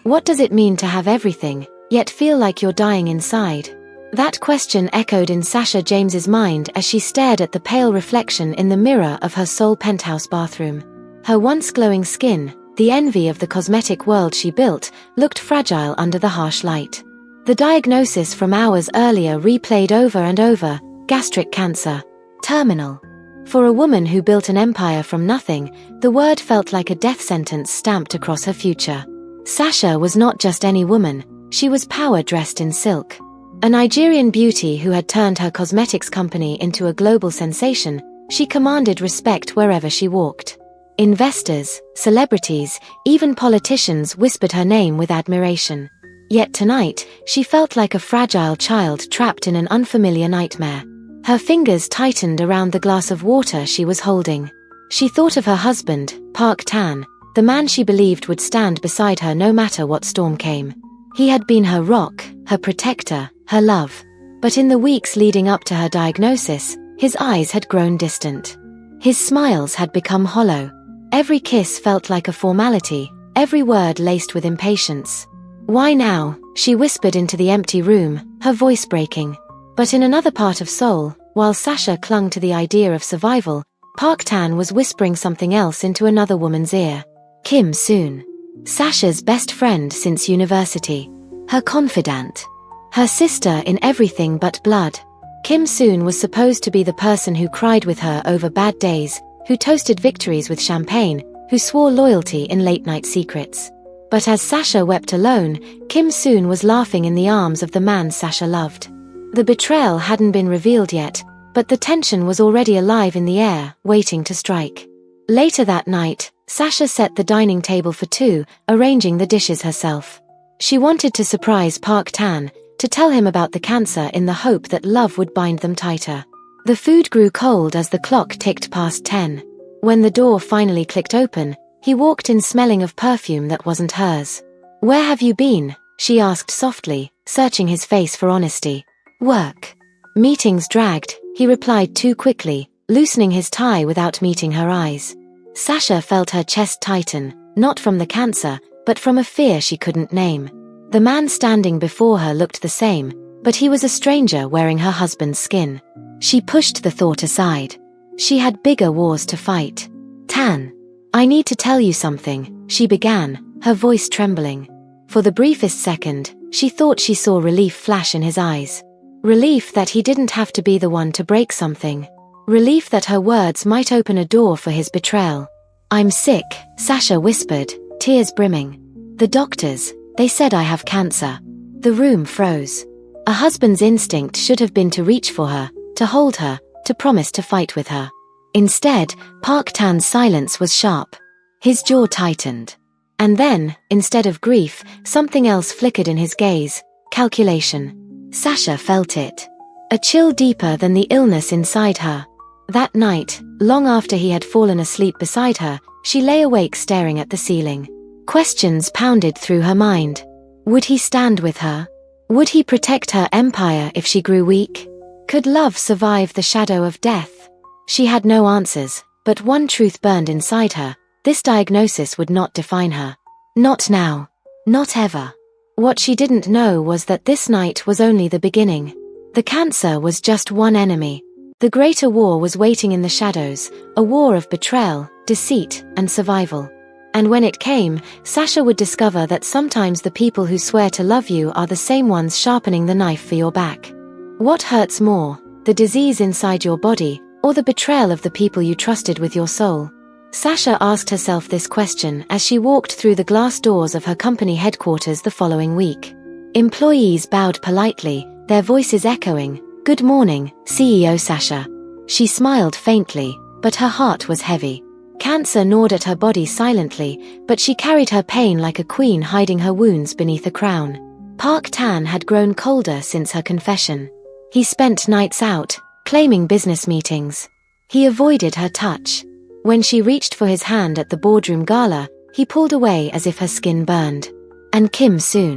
What does it mean to have everything, yet feel like you're dying inside? That question echoed in Sasha James's mind as she stared at the pale reflection in the mirror of her Seoul penthouse bathroom. Her once glowing skin, the envy of the cosmetic world she built, looked fragile under the harsh light. The diagnosis from hours earlier replayed over and over: gastric cancer. Terminal. For a woman who built an empire from nothing, the word felt like a death sentence stamped across her future. Sasha was not just any woman, she was power dressed in silk. A Nigerian beauty who had turned her cosmetics company into a global sensation, she commanded respect wherever she walked. Investors, celebrities, even politicians whispered her name with admiration. Yet tonight, she felt like a fragile child trapped in an unfamiliar nightmare. Her fingers tightened around the glass of water she was holding. She thought of her husband, Park Tan, the man she believed would stand beside her no matter what storm came. He had been her rock, her protector, her love. But in the weeks leading up to her diagnosis, his eyes had grown distant. His smiles had become hollow. Every kiss felt like a formality, every word laced with impatience. "Why now?" she whispered into the empty room, her voice breaking. But in another part of Seoul, while Sasha clung to the idea of survival, Park Tan was whispering something else into another woman's ear. Kim Soon. Sasha's best friend since university. Her confidant. Her sister in everything but blood. Kim Soon was supposed to be the person who cried with her over bad days, who toasted victories with champagne, who swore loyalty in late-night secrets. But as Sasha wept alone, Kim Soon was laughing in the arms of the man Sasha loved. The betrayal hadn't been revealed yet, but the tension was already alive in the air, waiting to strike. Later that night, Sasha set the dining table for two, arranging the dishes herself. She wanted to surprise Park Tan, to tell him about the cancer in the hope that love would bind them tighter. The food grew cold as the clock ticked past 10. When the door finally clicked open, he walked in smelling of perfume that wasn't hers. "Where have you been?" she asked softly, searching his face for honesty. "Work." "Meetings dragged," he replied too quickly, loosening his tie without meeting her eyes. Sasha felt her chest tighten, not from the cancer, but from a fear she couldn't name. The man standing before her looked the same, but he was a stranger wearing her husband's skin. She pushed the thought aside. She had bigger wars to fight. "Tan, I need to tell you something," she began, her voice trembling. For the briefest second, she thought she saw relief flash in his eyes. Relief that he didn't have to be the one to break something. Relief that her words might open a door for his betrayal. "I'm sick," Sasha whispered, tears brimming. "The doctors, they said I have cancer." The room froze. A husband's instinct should have been to reach for her, to hold her, to promise to fight with her. Instead, Park Tan's silence was sharp. His jaw tightened. And then, instead of grief, something else flickered in his gaze: calculation. Sasha felt it. A chill deeper than the illness inside her. That night, long after he had fallen asleep beside her, she lay awake staring at the ceiling. Questions pounded through her mind. Would he stand with her? Would he protect her empire if she grew weak? Could love survive the shadow of death? She had no answers, but one truth burned inside her: this diagnosis would not define her. Not now. Not ever. What she didn't know was that this night was only the beginning. The cancer was just one enemy. The greater war was waiting in the shadows, a war of betrayal, deceit, and survival. And when it came, Sasha would discover that sometimes the people who swear to love you are the same ones sharpening the knife for your back. What hurts more, the disease inside your body, or the betrayal of the people you trusted with your soul? Sasha asked herself this question as she walked through the glass doors of her company headquarters the following week. Employees bowed politely, their voices echoing, "Good morning, CEO Sasha." She smiled faintly, but her heart was heavy. Cancer gnawed at her body silently, but she carried her pain like a queen hiding her wounds beneath a crown. Park Tan had grown colder since her confession. He spent nights out, claiming business meetings. He avoided her touch. When she reached for his hand at the boardroom gala, he pulled away as if her skin burned. And Kim Soon.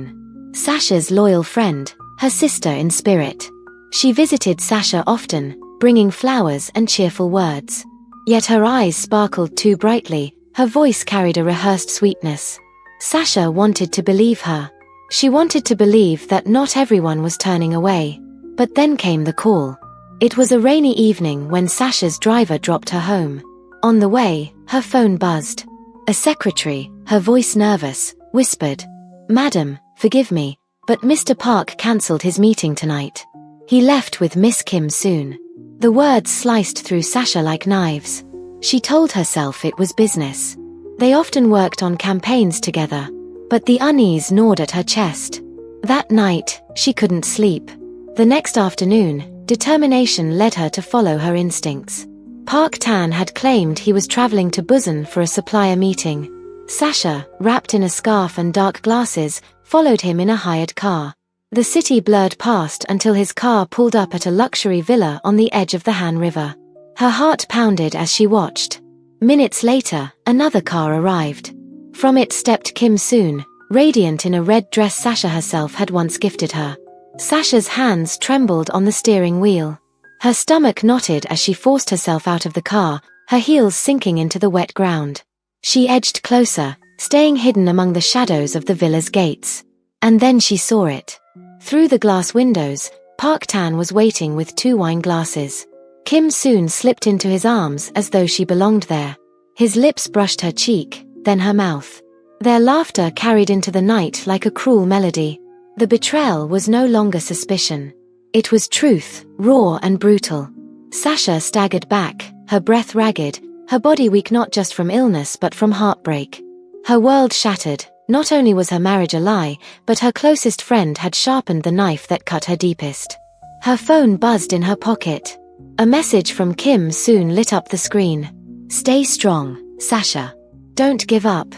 Sasha's loyal friend, her sister in spirit. She visited Sasha often, bringing flowers and cheerful words. Yet her eyes sparkled too brightly, her voice carried a rehearsed sweetness. Sasha wanted to believe her. She wanted to believe that not everyone was turning away. But then came the call. It was a rainy evening when Sasha's driver dropped her home. On the way, her phone buzzed. A secretary, her voice nervous, whispered, "Madam, forgive me, but Mr. Park cancelled his meeting tonight. He left with Miss Kim soon." The words sliced through Sasha like knives. She told herself it was business. They often worked on campaigns together. But the unease gnawed at her chest. That night, she couldn't sleep. The next afternoon, determination led her to follow her instincts. Park Tan had claimed he was traveling to Busan for a supplier meeting. Sasha, wrapped in a scarf and dark glasses, followed him in a hired car. The city blurred past until his car pulled up at a luxury villa on the edge of the Han River. Her heart pounded as she watched. Minutes later, another car arrived. From it stepped Kim Soon, radiant in a red dress Sasha herself had once gifted her. Sasha's hands trembled on the steering wheel. Her stomach knotted as she forced herself out of the car, her heels sinking into the wet ground. She edged closer, staying hidden among the shadows of the villa's gates. And then she saw it. Through the glass windows, Park Tan was waiting with 2 wine glasses. Kim Soon slipped into his arms as though she belonged there. His lips brushed her cheek, then her mouth. Their laughter carried into the night like a cruel melody. The betrayal was no longer suspicion. It was truth, raw and brutal. Sasha staggered back, her breath ragged, her body weak not just from illness but from heartbreak. Her world shattered. Not only was her marriage a lie, but her closest friend had sharpened the knife that cut her deepest. Her phone buzzed in her pocket. A message from Kim soon lit up the screen. "Stay strong, Sasha. Don't give up.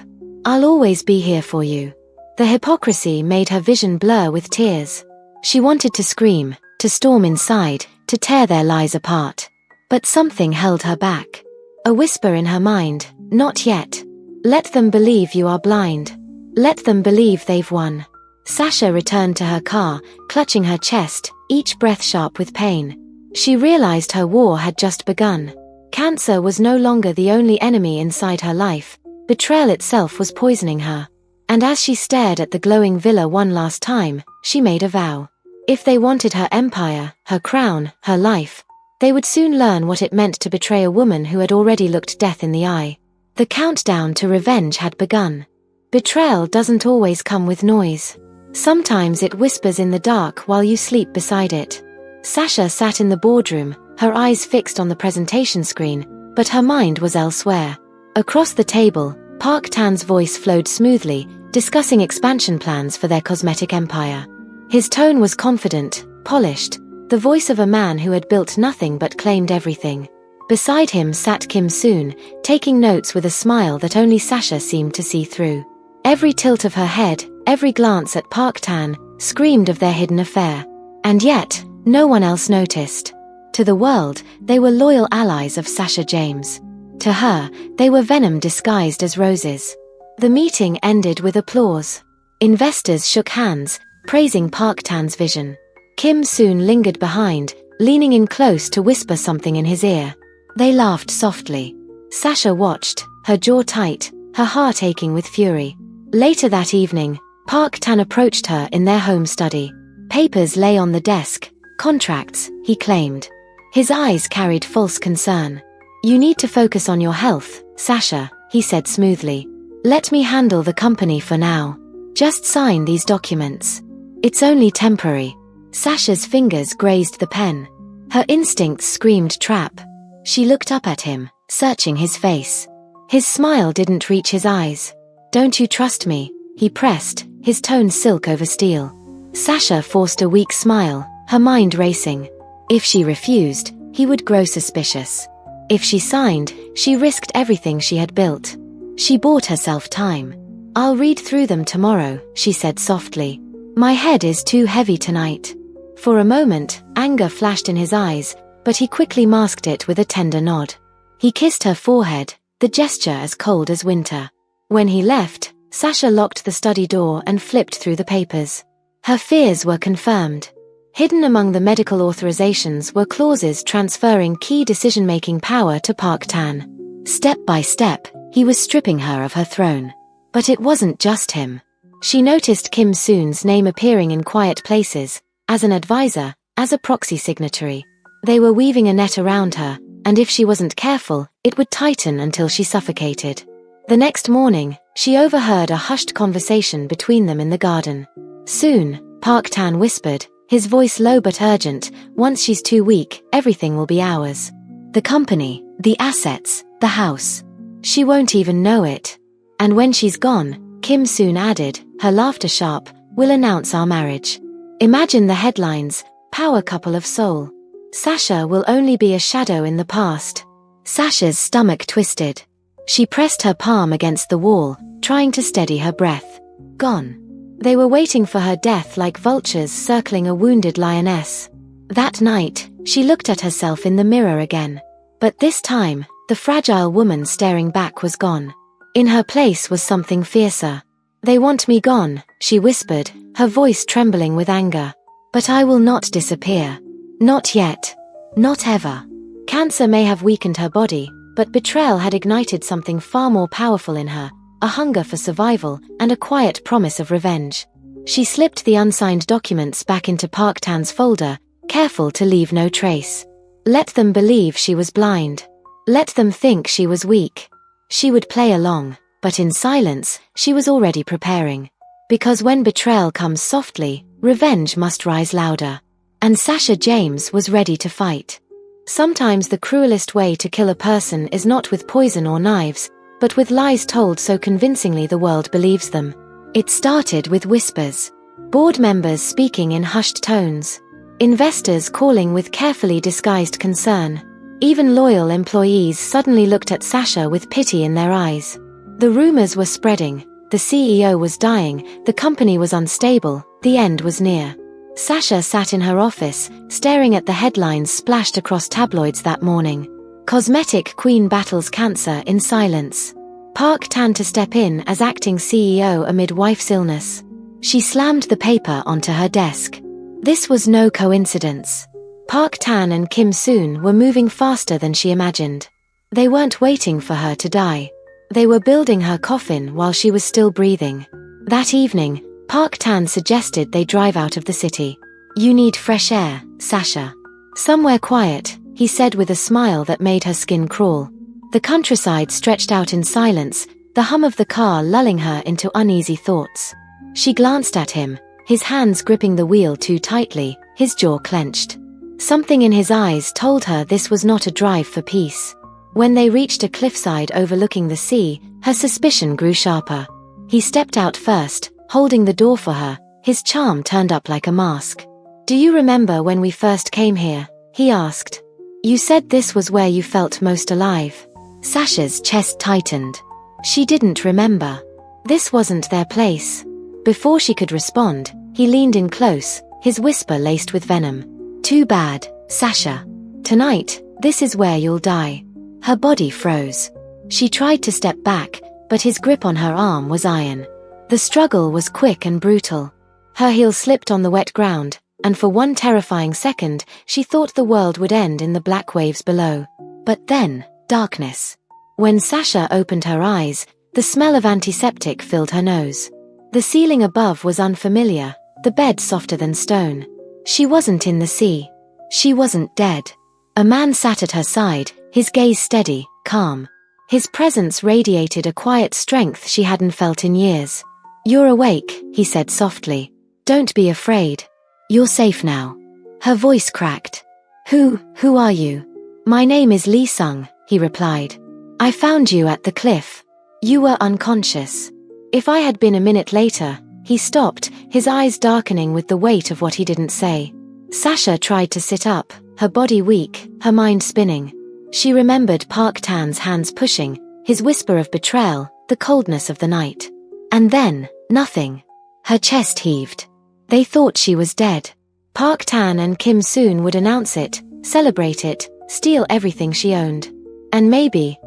I'll always be here for you." The hypocrisy made her vision blur with tears. She wanted to scream, to storm inside, to tear their lies apart. But something held her back. A whisper in her mind, "Not yet. Let them believe you are blind. Let them believe they've won." Sasha returned to her car, clutching her chest, each breath sharp with pain. She realized her war had just begun. Cancer was no longer the only enemy inside her life. Betrayal itself was poisoning her. And as she stared at the glowing villa one last time, she made a vow. If they wanted her empire, her crown, her life, they would soon learn what it meant to betray a woman who had already looked death in the eye. The countdown to revenge had begun. Betrayal doesn't always come with noise. Sometimes it whispers in the dark while you sleep beside it. Sasha sat in the boardroom, her eyes fixed on the presentation screen, but her mind was elsewhere. Across the table, Park Tan's voice flowed smoothly, discussing expansion plans for their cosmetic empire. His tone was confident, polished, the voice of a man who had built nothing but claimed everything. Beside him sat Kim Soon, taking notes with a smile that only Sasha seemed to see through. Every tilt of her head, every glance at Park Tan, screamed of their hidden affair. And yet, no one else noticed. To the world, they were loyal allies of Sasha James. To her, they were venom disguised as roses. The meeting ended with applause. Investors shook hands, praising Park Tan's vision. Kim Soon lingered behind, leaning in close to whisper something in his ear. They laughed softly. Sasha watched, her jaw tight, her heart aching with fury. Later that evening, Park Tan approached her in their home study. Papers lay on the desk, contracts, he claimed. His eyes carried false concern. "You need to focus on your health, Sasha," he said smoothly. "Let me handle the company for now. Just sign these documents. It's only temporary." Sasha's fingers grazed the pen. Her instincts screamed trap. She looked up at him, searching his face. His smile didn't reach his eyes. "Don't you trust me?" he pressed, his tone silk over steel. Sasha forced a weak smile, her mind racing. If she refused, he would grow suspicious. If she signed, she risked everything she had built. She bought herself time. "I'll read through them tomorrow," she said softly. "My head is too heavy tonight." For a moment, anger flashed in his eyes, but he quickly masked it with a tender nod. He kissed her forehead, the gesture as cold as winter. When he left, Sasha locked the study door and flipped through the papers. Her fears were confirmed. Hidden among the medical authorizations were clauses transferring key decision-making power to Park Tan. Step by step, he was stripping her of her throne. But it wasn't just him. She noticed Kim Soon's name appearing in quiet places, as an advisor, as a proxy signatory. They were weaving a net around her, and if she wasn't careful, it would tighten until she suffocated. The next morning, she overheard a hushed conversation between them in the garden. "Soon," Park Tan whispered, his voice low but urgent, "once she's too weak, everything will be ours. The company, the assets, the house. She won't even know it. And when she's gone," Kim Soon added, her laughter sharp, "we'll announce our marriage. Imagine the headlines, power couple of Seoul. Sasha will only be a shadow in the past." Sasha's stomach twisted. She pressed her palm against the wall, trying to steady her breath. Gone. They were waiting for her death like vultures circling a wounded lioness. That night, she looked at herself in the mirror again. But this time, the fragile woman staring back was gone. In her place was something fiercer. "They want me gone," she whispered, her voice trembling with anger. "But I will not disappear. Not yet. Not ever." Cancer may have weakened her body, but betrayal had ignited something far more powerful in her, a hunger for survival and a quiet promise of revenge. She slipped the unsigned documents back into Park Tan's folder, careful to leave no trace. Let them believe she was blind. Let them think she was weak. She would play along, but in silence, she was already preparing. Because when betrayal comes softly, revenge must rise louder. And Sasha James was ready to fight. Sometimes the cruelest way to kill a person is not with poison or knives, but with lies told so convincingly the world believes them. It started with whispers. Board members speaking in hushed tones. Investors calling with carefully disguised concern. Even loyal employees suddenly looked at Sasha with pity in their eyes. The rumors were spreading. The CEO was dying, the company was unstable, the end was near. Sasha sat in her office, staring at the headlines splashed across tabloids that morning. Cosmetic queen battles cancer in silence. Park Tan to step in as acting CEO amid wife's illness. She slammed the paper onto her desk. This was no coincidence. Park Tan and Kim Soon were moving faster than she imagined. They weren't waiting for her to die. They were building her coffin while she was still breathing. That evening, Park Tan suggested they drive out of the city. "You need fresh air, Sasha. Somewhere quiet," he said with a smile that made her skin crawl. The countryside stretched out in silence, the hum of the car lulling her into uneasy thoughts. She glanced at him, his hands gripping the wheel too tightly, his jaw clenched. Something in his eyes told her this was not a drive for peace. When they reached a cliffside overlooking the sea, her suspicion grew sharper. He stepped out first, holding the door for her, his charm turned up like a mask. "Do you remember when we first came here?" he asked. "You said this was where you felt most alive." Sasha's chest tightened. She didn't remember. This wasn't their place. Before she could respond, he leaned in close, his whisper laced with venom. "Too bad, Sasha. Tonight, this is where you'll die." Her body froze. She tried to step back, but his grip on her arm was iron. The struggle was quick and brutal. Her heel slipped on the wet ground, and for one terrifying second, she thought the world would end in the black waves below. But then, darkness. When Sasha opened her eyes, the smell of antiseptic filled her nose. The ceiling above was unfamiliar, the bed softer than stone. She wasn't in the sea. She wasn't dead. A man sat at her side, his gaze steady, calm. His presence radiated a quiet strength she hadn't felt in years. "You're awake," he said softly. "Don't be afraid. You're safe now." Her voice cracked. Who are you?" "My name is Lee Sung," he replied. "I found you at the cliff. You were unconscious." If I had been a minute later, he stopped, his eyes darkening with the weight of what he didn't say. Sasha tried to sit up, her body weak, her mind spinning. She remembered Park Tan's hands pushing, his whisper of betrayal, the coldness of the night. And then, nothing. Her chest heaved. They thought she was dead. Park Tan and Kim Soon would announce it, celebrate it, steal everything she owned. And maybe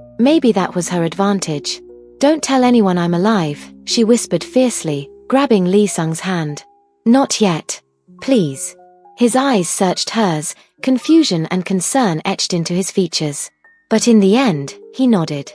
that was her advantage. "Don't tell anyone I'm alive," she whispered fiercely, grabbing Lee Sung's hand. "Not yet. Please." His eyes searched hers, confusion and concern etched into his features. But in the end, he nodded.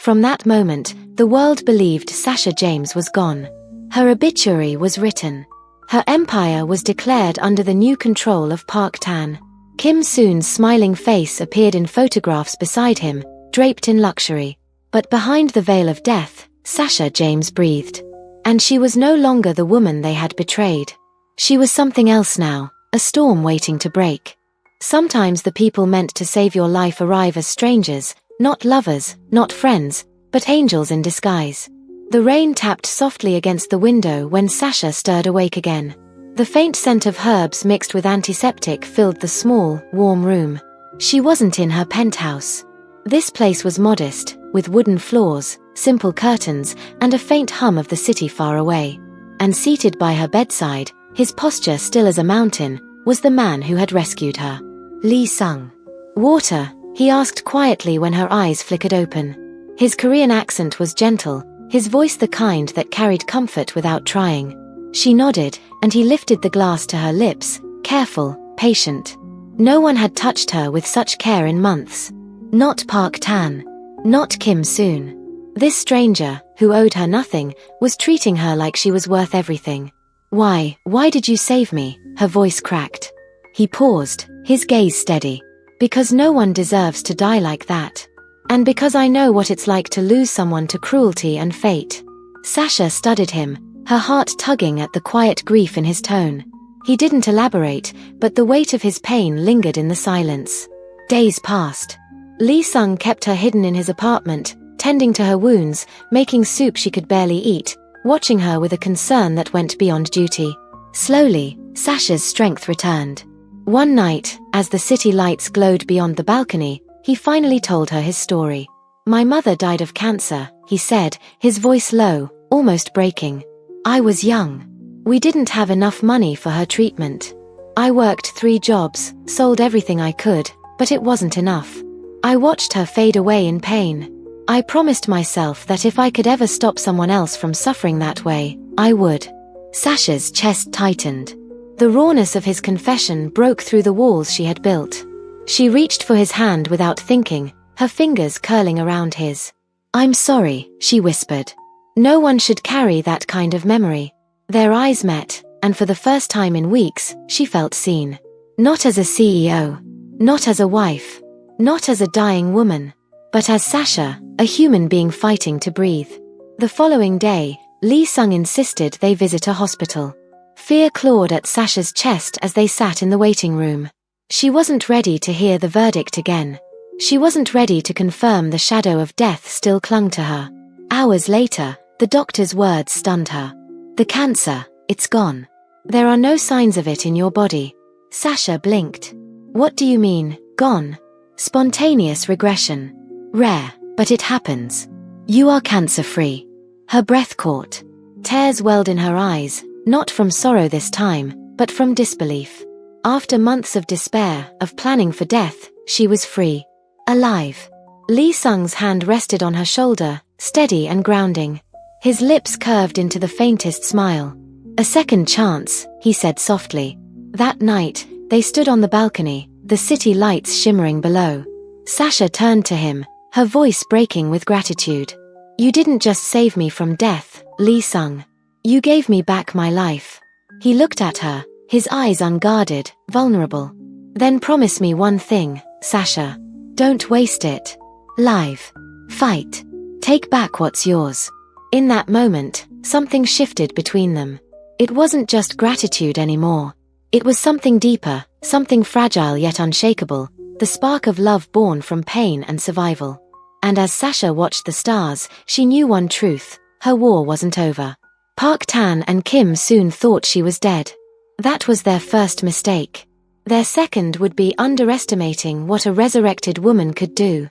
From that moment, the world believed Sasha James was gone. Her obituary was written. Her empire was declared under the new control of Park Tan. Kim Soon's smiling face appeared in photographs beside him, draped in luxury. But behind the veil of death, Sasha James breathed. And she was no longer the woman they had betrayed. She was something else now, a storm waiting to break. Sometimes the people meant to save your life arrive as strangers, not lovers, not friends, but angels in disguise. The rain tapped softly against the window when Sasha stirred awake again. The faint scent of herbs mixed with antiseptic filled the small, warm room. She wasn't in her penthouse. This place was modest, with wooden floors, simple curtains, and a faint hum of the city far away. And seated by her bedside, his posture still as a mountain, was the man who had rescued her. Lee Sung. Water? He asked quietly when her eyes flickered open. His Korean accent was gentle, his voice the kind that carried comfort without trying. She nodded, and he lifted the glass to her lips, careful, patient. No one had touched her with such care in months. Not Park Tan. Not Kim Soon. This stranger, who owed her nothing, was treating her like she was worth everything. Why did you save me? Her voice cracked. He paused, his gaze steady. Because no one deserves to die like that. And because I know what it's like to lose someone to cruelty and fate. Sasha studied him, her heart tugging at the quiet grief in his tone. He didn't elaborate, but the weight of his pain lingered in the silence. Days passed. Lee Sung kept her hidden in his apartment, tending to her wounds, making soup she could barely eat, watching her with a concern that went beyond duty. Slowly, Sasha's strength returned. One night, as the city lights glowed beyond the balcony, he finally told her his story. My mother died of cancer, he said, his voice low, almost breaking. I was young. We didn't have enough money for her treatment. I worked 3 jobs, sold everything I could, but it wasn't enough. I watched her fade away in pain. I promised myself that if I could ever stop someone else from suffering that way, I would. Sasha's chest tightened. The rawness of his confession broke through the walls she had built. She reached for his hand without thinking, her fingers curling around his. I'm sorry, she whispered. No one should carry that kind of memory. Their eyes met, and for the first time in weeks, she felt seen. Not as a CEO. Not as a wife. Not as a dying woman. But as Sasha, a human being fighting to breathe. The following day, Lee Sung insisted they visit a hospital. Fear clawed at Sasha's chest as they sat in the waiting room. She wasn't ready to hear the verdict again. She wasn't ready to confirm the shadow of death still clung to her. Hours later, the doctor's words stunned her. The cancer, it's gone. There are no signs of it in your body. Sasha blinked. What do you mean, gone? Spontaneous regression. Rare, but it happens. You are cancer-free. Her breath caught. Tears welled in her eyes, not from sorrow this time, but from disbelief. After months of despair, of planning for death, she was free. Alive. Lee Sung's hand rested on her shoulder, steady and grounding. His lips curved into the faintest smile. A second chance, he said softly. That night, they stood on the balcony, the city lights shimmering below. Sasha turned to him, her voice breaking with gratitude. You didn't just save me from death, Lee Sung. You gave me back my life. He looked at her, his eyes unguarded, vulnerable. Then promise me one thing, Sasha. Don't waste it. Live. Fight. Take back what's yours. In that moment, something shifted between them. It wasn't just gratitude anymore. It was something deeper, something fragile yet unshakable, the spark of love born from pain and survival. And as Sasha watched the stars, she knew one truth: her war wasn't over. Park Tan and Kim Soon thought she was dead. That was their first mistake. Their second would be underestimating what a resurrected woman could do.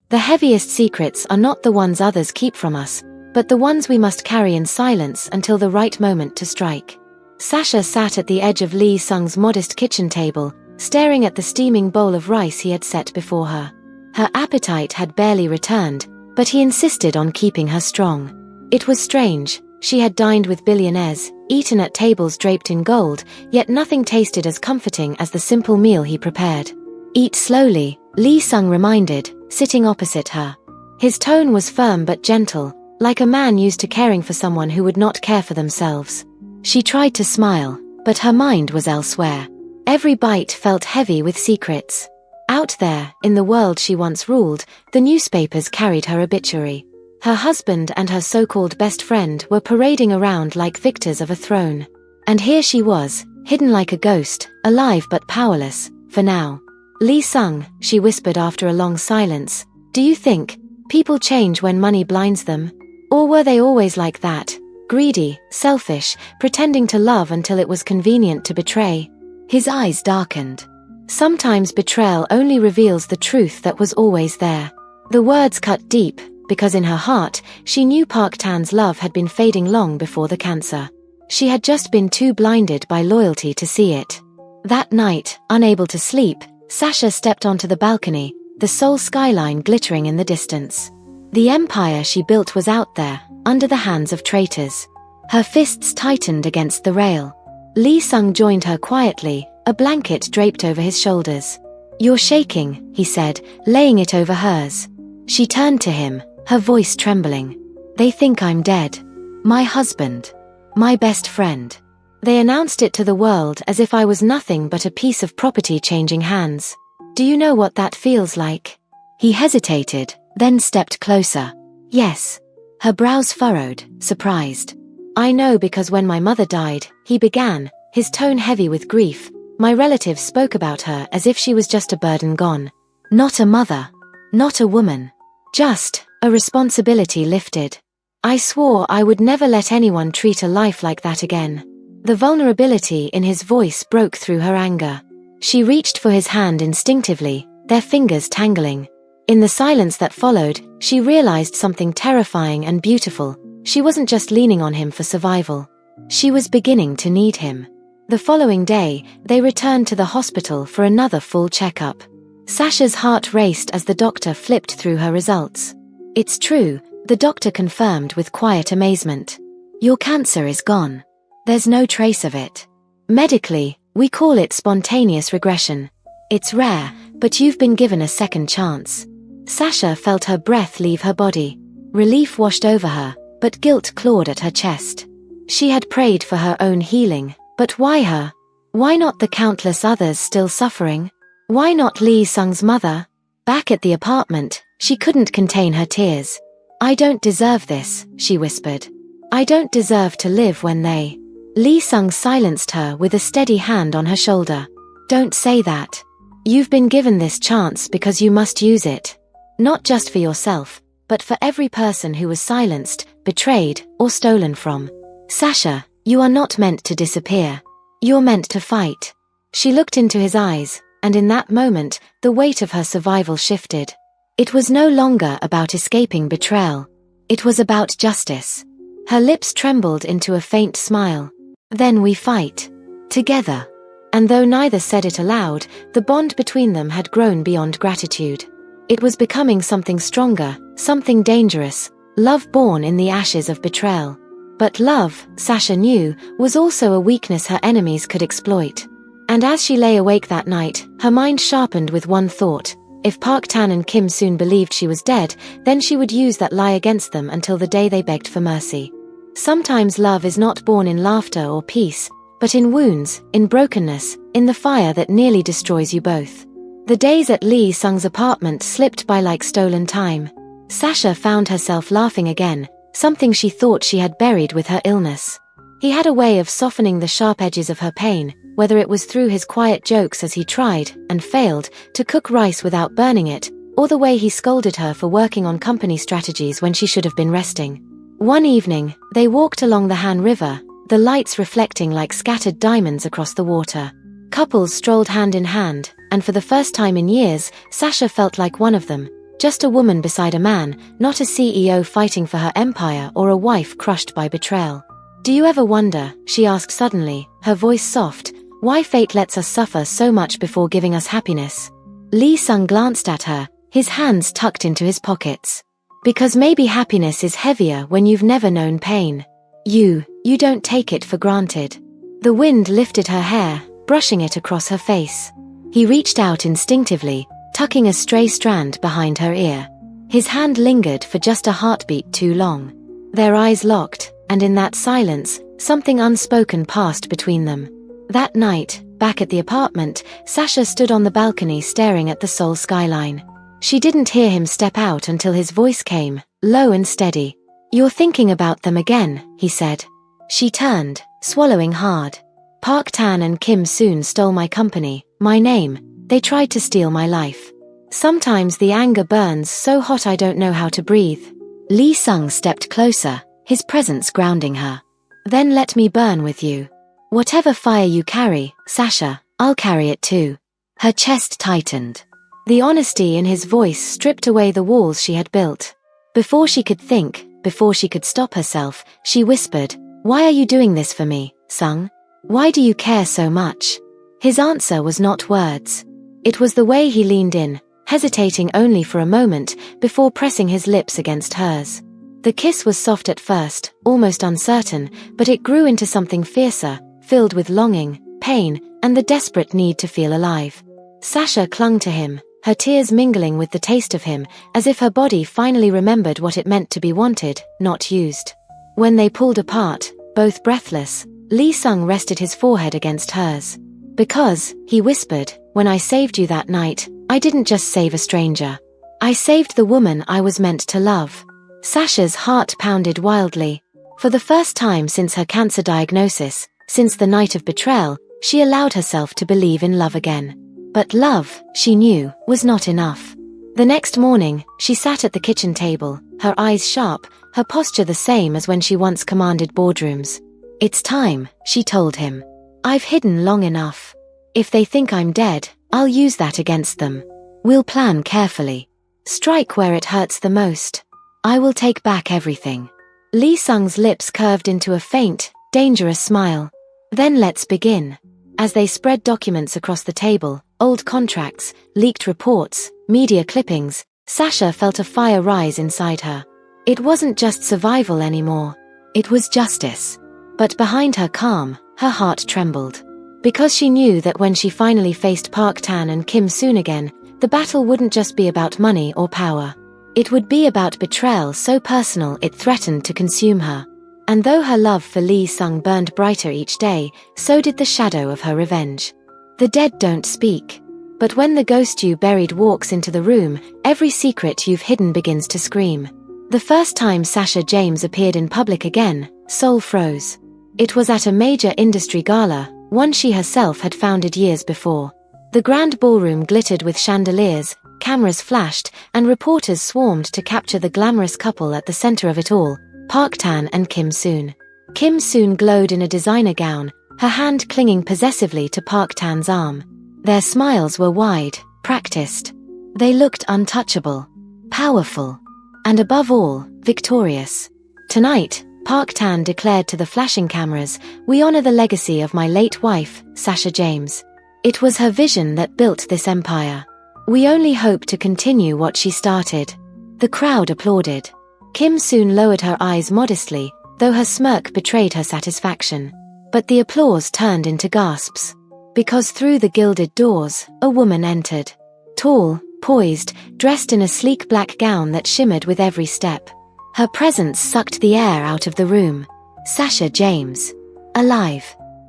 The heaviest secrets are not the ones others keep from us, but the ones we must carry in silence until the right moment to strike. Sasha sat at the edge of Lee Sung's modest kitchen table, staring at the steaming bowl of rice he had set before her. Her appetite had barely returned, but he insisted on keeping her strong. It was strange. She had dined with billionaires, eaten at tables draped in gold, yet nothing tasted as comforting as the simple meal he prepared. Eat slowly, Lee Sung reminded, sitting opposite her. His tone was firm but gentle, like a man used to caring for someone who would not care for themselves. She tried to smile, but her mind was elsewhere. Every bite felt heavy with secrets. Out there, in the world she once ruled, the newspapers carried her obituary. Her husband and her so-called best friend were parading around like victors of a throne. And here she was, hidden like a ghost, alive but powerless, for now. Lee Sung, she whispered after a long silence, do you think people change when money blinds them? Or were they always like that, greedy, selfish, pretending to love until it was convenient to betray? His eyes darkened. Sometimes betrayal only reveals the truth that was always there. The words cut deep, because in her heart, she knew Park Tan's love had been fading long before the cancer. She had just been too blinded by loyalty to see it. That night, unable to sleep, Sasha stepped onto the balcony, the Seoul skyline glittering in the distance. The empire she built was out there, under the hands of traitors. Her fists tightened against the rail. Lee Sung joined her quietly, a blanket draped over his shoulders. You're shaking, he said, laying it over hers. She turned to him, her voice trembling. They think I'm dead. My husband. My best friend. They announced it to the world as if I was nothing but a piece of property changing hands. Do you know what that feels like? He hesitated, then stepped closer. Yes. Her brows furrowed, surprised. I know because when my mother died, he began, his tone heavy with grief. My relatives spoke about her as if she was just a burden gone. Not a mother. Not a woman. Just a responsibility lifted. I swore I would never let anyone treat a life like that again. The vulnerability in his voice broke through her anger. She reached for his hand instinctively, their fingers tangling. In the silence that followed, she realized something terrifying and beautiful. She wasn't just leaning on him for survival. She was beginning to need him. The following day, they returned to the hospital for another full checkup. Sasha's heart raced as the doctor flipped through her results. It's true, the doctor confirmed with quiet amazement. Your cancer is gone. There's no trace of it. Medically, we call it spontaneous regression. It's rare, but you've been given a second chance. Sasha felt her breath leave her body. Relief washed over her, but guilt clawed at her chest. She had prayed for her own healing, but why her? Why not the countless others still suffering? Why not Lee Sung's mother? Back at the apartment, she couldn't contain her tears. I don't deserve this, she whispered. I don't deserve to live when they... Lee Sung silenced her with a steady hand on her shoulder. Don't say that. You've been given this chance because you must use it. Not just for yourself, but for every person who was silenced, betrayed, or stolen from. Sasha, you are not meant to disappear. You're meant to fight. She looked into his eyes, and in that moment, the weight of her survival shifted. It was no longer about escaping betrayal. It was about justice. Her lips trembled into a faint smile. Then we fight. Together. And though neither said it aloud, the bond between them had grown beyond gratitude. It was becoming something stronger, something dangerous, love born in the ashes of betrayal. But love, Sasha knew, was also a weakness her enemies could exploit. And as she lay awake that night, her mind sharpened with one thought. If Park Tan and Kim soon believed she was dead, then she would use that lie against them until the day they begged for mercy. Sometimes love is not born in laughter or peace, but in wounds, in brokenness, in the fire that nearly destroys you both. The days at Lee Sung's apartment slipped by like stolen time. Sasha found herself laughing again, something she thought she had buried with her illness. He had a way of softening the sharp edges of her pain, whether it was through his quiet jokes as he tried, and failed, to cook rice without burning it, or the way he scolded her for working on company strategies when she should have been resting. One evening, they walked along the Han River, the lights reflecting like scattered diamonds across the water. Couples strolled hand in hand, and for the first time in years, Sasha felt like one of them. Just a woman beside a man, not a CEO fighting for her empire or a wife crushed by betrayal. Do you ever wonder, she asked suddenly, her voice soft, why fate lets us suffer so much before giving us happiness? Lee Sung glanced at her, his hands tucked into his pockets. Because maybe happiness is heavier when you've never known pain. You don't take it for granted. The wind lifted her hair, brushing it across her face. He reached out instinctively, tucking a stray strand behind her ear. His hand lingered for just a heartbeat too long. Their eyes locked, and in that silence, something unspoken passed between them. That night, back at the apartment, Sasha stood on the balcony staring at the Seoul skyline. She didn't hear him step out until his voice came, low and steady. "You're thinking about them again," he said. She turned, swallowing hard. "Park Tan and Kim Soon stole my company, my name. They tried to steal my life. Sometimes the anger burns so hot I don't know how to breathe." Lee Sung stepped closer, his presence grounding her. "Then let me burn with you. Whatever fire you carry, Sasha, I'll carry it too." Her chest tightened. The honesty in his voice stripped away the walls she had built. Before she could think, before she could stop herself, she whispered, "Why are you doing this for me, Sung? Why do you care so much?" His answer was not words. It was the way he leaned in, hesitating only for a moment before pressing his lips against hers. The kiss was soft at first, almost uncertain, but it grew into something fiercer, filled with longing, pain, and the desperate need to feel alive. Sasha clung to him, her tears mingling with the taste of him, as if her body finally remembered what it meant to be wanted, not used. When they pulled apart, both breathless, Lee Sung rested his forehead against hers. "Because," he whispered, "when I saved you that night, I didn't just save a stranger. I saved the woman I was meant to love." Sasha's heart pounded wildly. For the first time since her cancer diagnosis, since the night of betrayal, she allowed herself to believe in love again. But love, she knew, was not enough. The next morning, she sat at the kitchen table, her eyes sharp, her posture the same as when she once commanded boardrooms. "It's time," she told him. "I've hidden long enough. If they think I'm dead, I'll use that against them. We'll plan carefully. Strike where it hurts the most. I will take back everything." Lee Sung's lips curved into a faint, dangerous smile. "Then let's begin." As they spread documents across the table, old contracts, leaked reports, media clippings, Sasha felt a fire rise inside her. It wasn't just survival anymore. It was justice. But behind her calm, her heart trembled. Because she knew that when she finally faced Park Tan and Kim Soon again, the battle wouldn't just be about money or power. It would be about betrayal so personal it threatened to consume her. And though her love for Lee Sung burned brighter each day, so did the shadow of her revenge. The dead don't speak. But when the ghost you buried walks into the room, every secret you've hidden begins to scream. The first time Sasha James appeared in public again, Seoul froze. It was at a major industry gala, one she herself had founded years before. The grand ballroom glittered with chandeliers, cameras flashed, and reporters swarmed to capture the glamorous couple at the center of it all, Park Tan and Kim Soon. Kim Soon glowed in a designer gown, her hand clinging possessively to Park Tan's arm. Their smiles were wide, practiced. They looked untouchable, powerful, and above all, victorious. "Tonight," Park Tan declared to the flashing cameras, "we honor the legacy of my late wife, Sasha James. It was her vision that built this empire. We only hope to continue what she started." The crowd applauded. Kim Soon lowered her eyes modestly, though her smirk betrayed her satisfaction. But the applause turned into gasps. Because through the gilded doors, a woman entered. Tall, poised, dressed in a sleek black gown that shimmered with every step. Her presence sucked the air out of the room. Sasha James. Alive.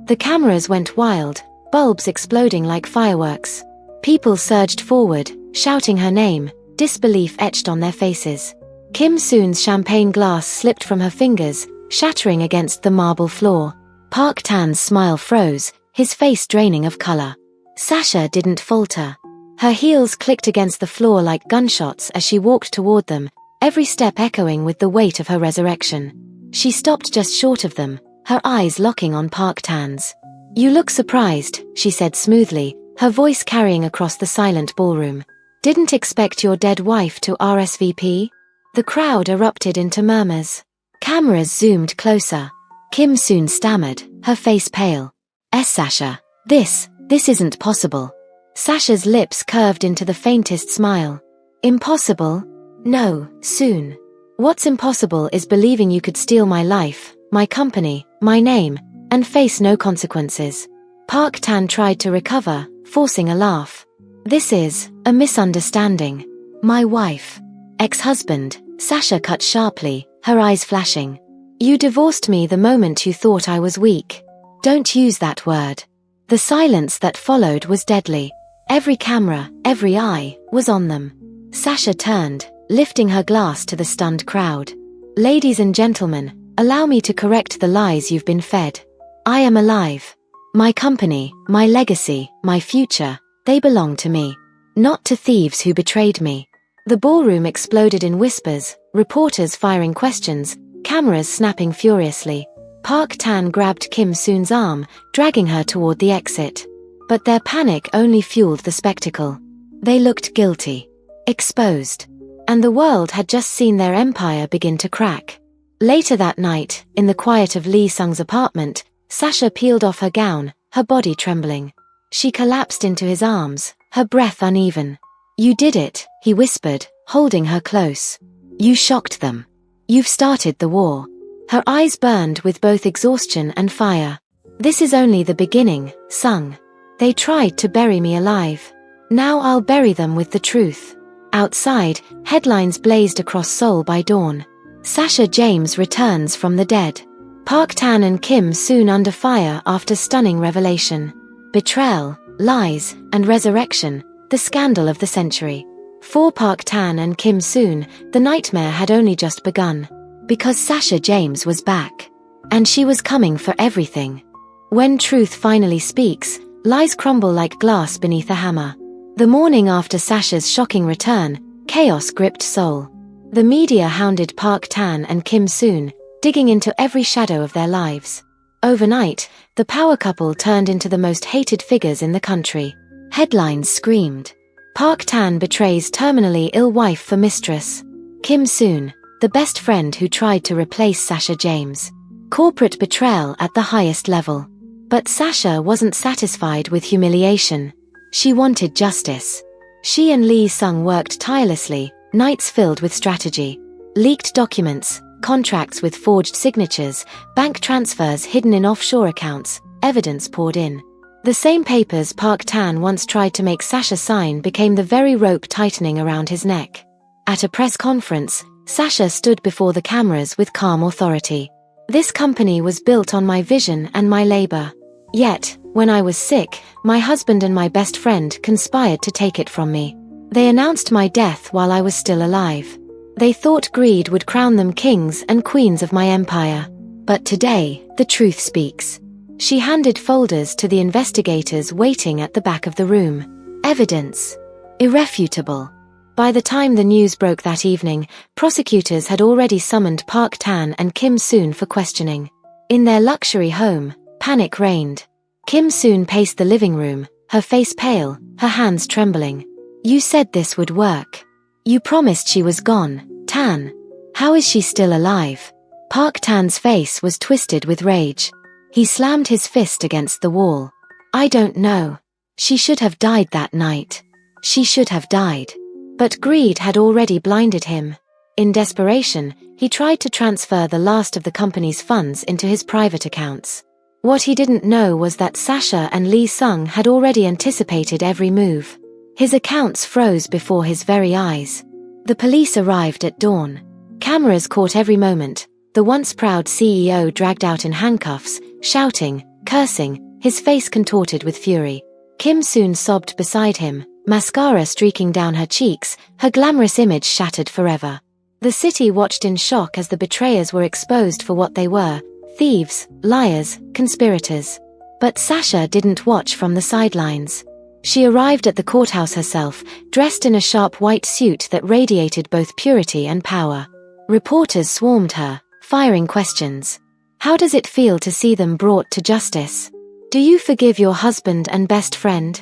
The cameras went wild, bulbs exploding like fireworks. People surged forward, shouting her name, disbelief etched on their faces. Kim Soon's champagne glass slipped from her fingers, shattering against the marble floor. Park Tan's smile froze, his face draining of color. Sasha didn't falter. Her heels clicked against the floor like gunshots as she walked toward them, every step echoing with the weight of her resurrection. She stopped just short of them, her eyes locking on Park Tan's. "You look surprised," she said smoothly, her voice carrying across the silent ballroom. "Didn't expect your dead wife to RSVP?" The crowd erupted into murmurs. Cameras zoomed closer. Kim Soon stammered, her face pale. Sasha. This isn't possible." Sasha's lips curved into the faintest smile. "Impossible? No, Soon. What's impossible is believing you could steal my life, my company, my name, and face no consequences." Park Tan tried to recover, forcing a laugh. "This is a misunderstanding. My wife. Ex-husband, Sasha cut sharply, her eyes flashing. You divorced me the moment you thought I was weak. Don't use that word. The silence that followed was deadly. Every camera, every eye, was on them. Sasha turned, lifting her glass to the stunned crowd. Ladies and gentlemen, allow me to correct the lies you've been fed. I am alive. My company, my legacy, my future, they belong to me. Not to thieves who betrayed me. The ballroom exploded in whispers, reporters firing questions, cameras snapping furiously. Park Tan grabbed Kim Soon's arm, dragging her toward the exit. But their panic only fueled the spectacle. They looked guilty. Exposed. And the world had just seen their empire begin to crack. Later that night, in the quiet of Lee Sung's apartment, Sasha peeled off her gown, her body trembling. She collapsed into his arms, her breath uneven. You did it, he whispered, holding her close. You shocked them. You've started the war. Her eyes burned with both exhaustion and fire. This is only the beginning, Sung. They tried to bury me alive. Now I'll bury them with the truth. Outside, headlines blazed across Seoul by dawn. Sasha James returns from the dead. Park Tan and Kim Soon under fire after stunning revelation. Betrayal, lies, and resurrection, the scandal of the century. For Park Tan and Kim Soon, the nightmare had only just begun. Because Sasha James was back. And she was coming for everything. When truth finally speaks, lies crumble like glass beneath a hammer. The morning after Sasha's shocking return, chaos gripped Seoul. The media hounded Park Tan and Kim Soon, digging into every shadow of their lives. Overnight, the power couple turned into the most hated figures in the country. Headlines screamed. Park Tan betrays terminally ill wife for mistress. Kim Soon, the best friend who tried to replace Sasha James. Corporate betrayal at the highest level. But Sasha wasn't satisfied with humiliation. She wanted justice. She and Lee Sung worked tirelessly, nights filled with strategy. Leaked documents, contracts with forged signatures, bank transfers hidden in offshore accounts, evidence poured in. The same papers Park Tan once tried to make Sasha sign became the very rope tightening around his neck. At a press conference, Sasha stood before the cameras with calm authority. This company was built on my vision and my labor. Yet, when I was sick, my husband and my best friend conspired to take it from me. They announced my death while I was still alive. They thought greed would crown them kings and queens of my empire. But today, the truth speaks. She handed folders to the investigators waiting at the back of the room. Evidence. Irrefutable. By the time the news broke that evening, prosecutors had already summoned Park Tan and Kim Soon for questioning. In their luxury home, panic reigned. Kim Soon paced the living room, her face pale, her hands trembling. You said this would work. You promised she was gone, Tan. How is she still alive? Park Tan's face was twisted with rage. He slammed his fist against the wall. I don't know. She should have died that night. She should have died. But greed had already blinded him. In desperation, he tried to transfer the last of the company's funds into his private accounts. What he didn't know was that Sasha and Lee Sung had already anticipated every move. His accounts froze before his very eyes. The police arrived at dawn. Cameras caught every moment. The once proud CEO dragged out in handcuffs, shouting, cursing, his face contorted with fury. Kim Soon sobbed beside him, mascara streaking down her cheeks, her glamorous image shattered forever. The city watched in shock as the betrayers were exposed for what they were, thieves, liars, conspirators. But Sasha didn't watch from the sidelines. She arrived at the courthouse herself, dressed in a sharp white suit that radiated both purity and power. Reporters swarmed her, firing questions. How does it feel to see them brought to justice? Do you forgive your husband and best friend?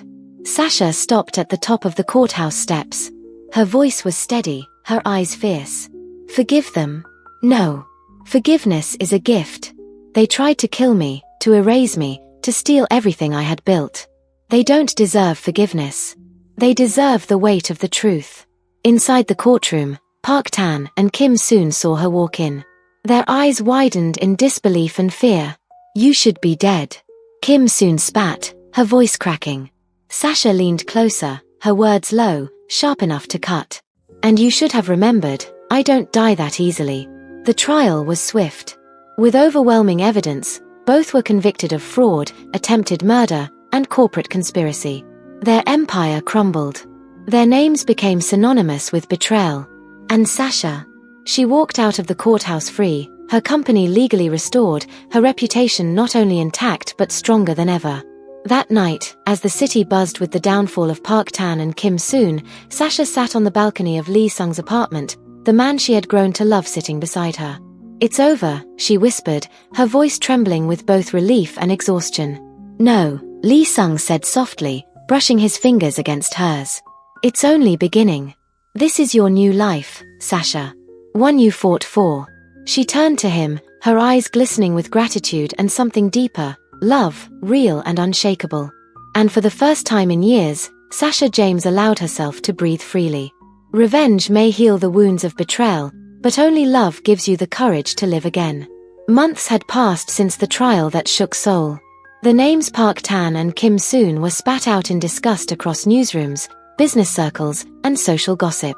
Sasha stopped at the top of the courthouse steps. Her voice was steady, her eyes fierce. Forgive them? No. Forgiveness is a gift. They tried to kill me, to erase me, to steal everything I had built. They don't deserve forgiveness. They deserve the weight of the truth. Inside the courtroom, Park Tan and Kim Soon saw her walk in. Their eyes widened in disbelief and fear. You should be dead. Kim Soon spat, her voice cracking. Sasha leaned closer, her words low, sharp enough to cut. And you should have remembered, I don't die that easily. The trial was swift. With overwhelming evidence, both were convicted of fraud, attempted murder, and corporate conspiracy. Their empire crumbled. Their names became synonymous with betrayal. And Sasha? She walked out of the courthouse free, her company legally restored, her reputation not only intact but stronger than ever. That night, as the city buzzed with the downfall of Park Tan and Kim Soon, Sasha sat on the balcony of Lee Sung's apartment, the man she had grown to love sitting beside her. "It's over," she whispered, her voice trembling with both relief and exhaustion. "No," Lee Sung said softly, brushing his fingers against hers. "It's only beginning. This is your new life, Sasha. One you fought for." She turned to him, her eyes glistening with gratitude and something deeper, love, real and unshakable. And for the first time in years, Sasha James allowed herself to breathe freely. Revenge may heal the wounds of betrayal, but only love gives you the courage to live again. Months had passed since the trial that shook Seoul. The names Park Tan and Kim Soon were spat out in disgust across newsrooms, business circles, and social gossip.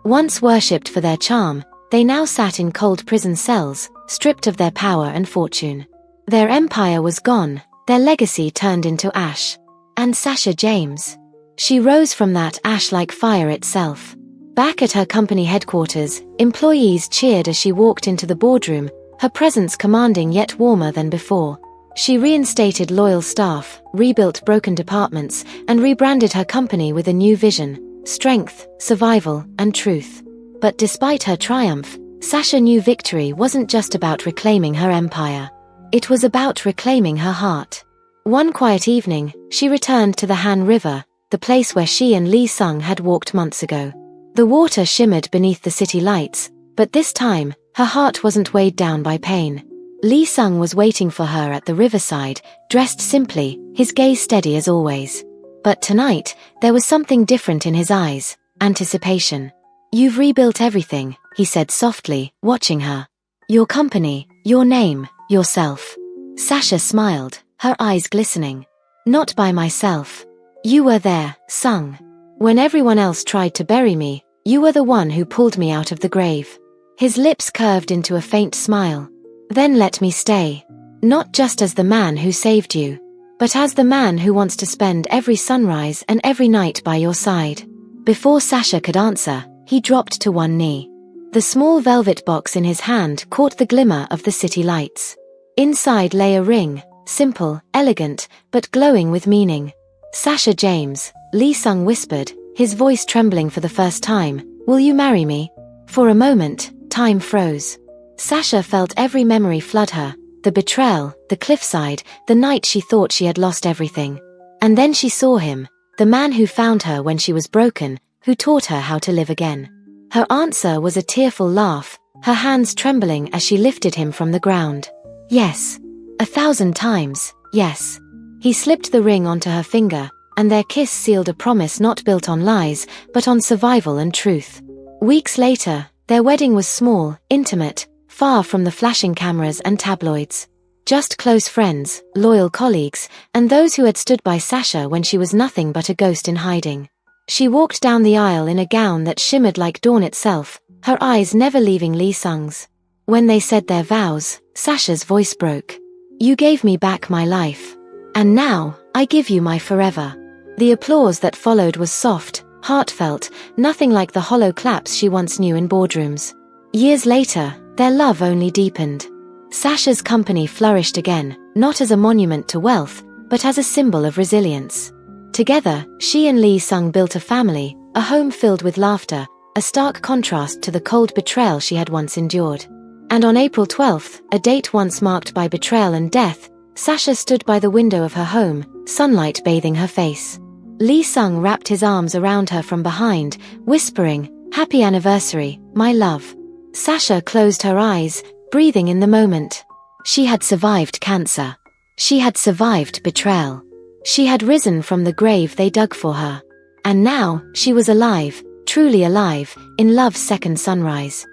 Once worshipped for their charm, they now sat in cold prison cells, stripped of their power and fortune. Their empire was gone, their legacy turned into ash. And Sasha James? She rose from that ash like fire itself. Back at her company headquarters, employees cheered as she walked into the boardroom, her presence commanding yet warmer than before. She reinstated loyal staff, rebuilt broken departments, and rebranded her company with a new vision: strength, survival, and truth. But despite her triumph, Sasha knew victory wasn't just about reclaiming her empire. It was about reclaiming her heart. One quiet evening, she returned to the Han River, the place where she and Lee Sung had walked months ago. The water shimmered beneath the city lights, but this time, her heart wasn't weighed down by pain. Lee Sung was waiting for her at the riverside, dressed simply, his gaze steady as always. But tonight, there was something different in his eyes: anticipation. "You've rebuilt everything," he said softly, watching her. "Your company, your name, yourself." Sasha smiled, her eyes glistening. "Not by myself. You were there, Sung. When everyone else tried to bury me, you were the one who pulled me out of the grave." His lips curved into a faint smile. "Then let me stay. Not just as the man who saved you, but as the man who wants to spend every sunrise and every night by your side." Before Sasha could answer, he dropped to one knee. The small velvet box in his hand caught the glimmer of the city lights. Inside lay a ring, simple, elegant, but glowing with meaning. "Sasha James," Lee Sung whispered, his voice trembling for the first time, "will you marry me?" For a moment, time froze. Sasha felt every memory flood her: the betrayal, the cliffside, the night she thought she had lost everything. And then she saw him, the man who found her when she was broken, who taught her how to live again. Her answer was a tearful laugh, her hands trembling as she lifted him from the ground. Yes. 1,000 times, yes. He slipped the ring onto her finger, and their kiss sealed a promise not built on lies, but on survival and truth. Weeks later, their wedding was small, intimate, far from the flashing cameras and tabloids. Just close friends, loyal colleagues, and those who had stood by Sasha when she was nothing but a ghost in hiding. She walked down the aisle in a gown that shimmered like dawn itself, her eyes never leaving Lee Sung's. When they said their vows, Sasha's voice broke. "You gave me back my life. And now, I give you my forever." The applause that followed was soft, heartfelt, nothing like the hollow claps she once knew in boardrooms. Years later, their love only deepened. Sasha's company flourished again, not as a monument to wealth, but as a symbol of resilience. Together, she and Lee Sung built a family, a home filled with laughter, a stark contrast to the cold betrayal she had once endured. And on April 12th, a date once marked by betrayal and death, Sasha stood by the window of her home, sunlight bathing her face. Lee Sung wrapped his arms around her from behind, whispering, "Happy anniversary, my love." Sasha closed her eyes, breathing in the moment. She had survived cancer. She had survived betrayal. She had risen from the grave they dug for her. And now, she was alive, truly alive, in love's second sunrise.